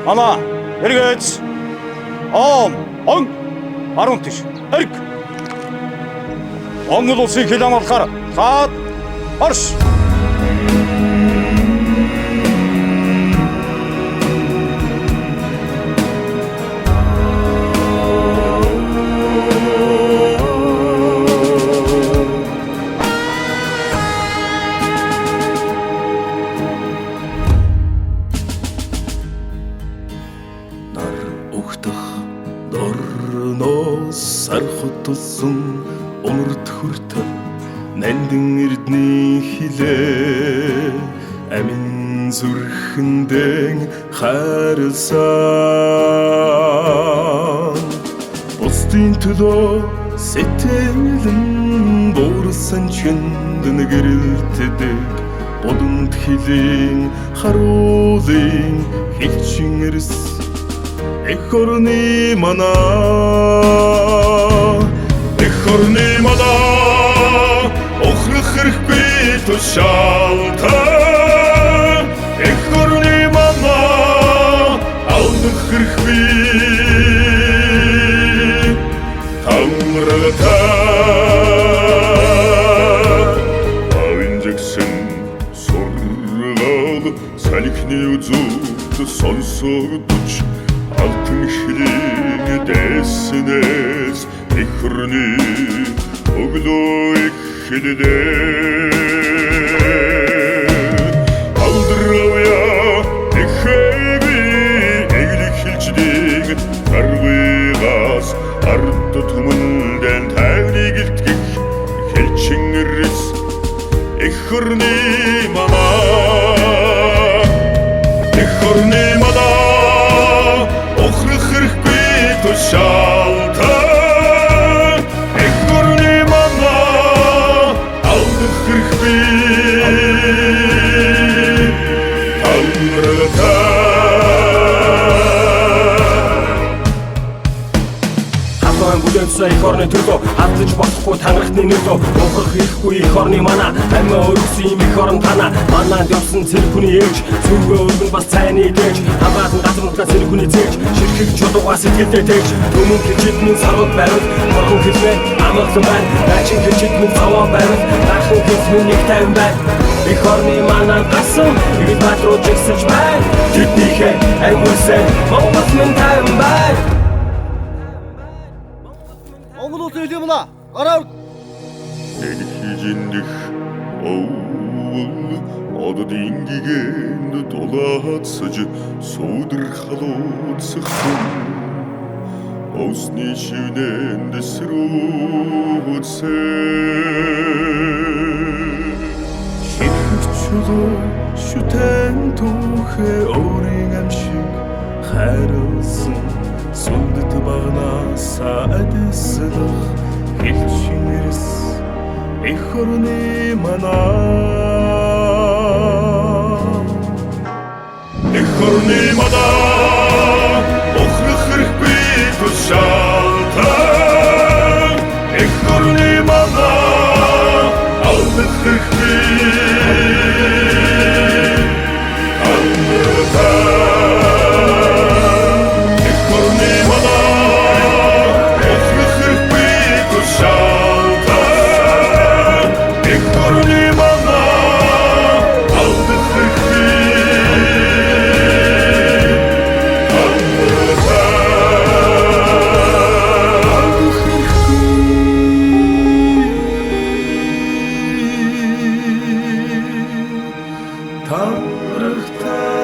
Ана, эргээц. Он 10 тийш. Эрг. Монгол улсын хил амлахаар таад орш. Сархутулсан умард хүртэл нандин эрдний хилээ амин зүрхэндэн хайрласан бусдын төлөө сэтгэлэн буурсан чөндөн гэрэлтдэг бодонд хилийн харуулын хилчин эрс эх орны манаа Хорны мадаа охрох хэрэггүй тушаалтаа эх хорны мадаа алдах хэрэггүй тамрагатаа авинжагсан сургал салхины үзүүд сонсогдож алтан хилийг дэснээс эх хорны өглөө их хилдээ алдрауя эхэби эглэх хилждэг гаргыгаас ард түмэндэн тайвныг илтгэх хилчин эрс эх хорны манаа эх хорны манаа охрох хэрэггүй тушаалтаа Эх орны төлөө алдаж болохгүй танхны нөлөө ухрах ихгүй эх орны манаа амиа өргөсөн юм эх орн танаа манаад явсан цэрэг хүний ээж зүрхөө өргөн бас цайны дээж хамаатан газруудаа цэрэг хүний зээж ширхэг чулуугаа сэтгэлдээ тэгж төмөн хичээд минь сарууд барив моргон хэлмээ амгалан байна начин хичээд минь цаваа барив дахин хэлмээ нэг тайван байна эх орны манаа гасан игэл бадруу жигсэж байна тэднийхээ аймагсаа Монгол минь тайван байна Монгол улсын хил амлаа гараа хижиндих одод ингигэнд дулаацж сүүдэр халууцсан осны шивнэнд сэрүүцсэн ширхчулуу шүтэн түүхээ өөрийн амшиг хайрлсан сүндэт багнасаа адэслах хилчин эрс эх хорны манаа эх хорны манаа охрох хэрэггүй тушаалтаа эх хорны манаа алдах хэрэггүй Тамрагтаа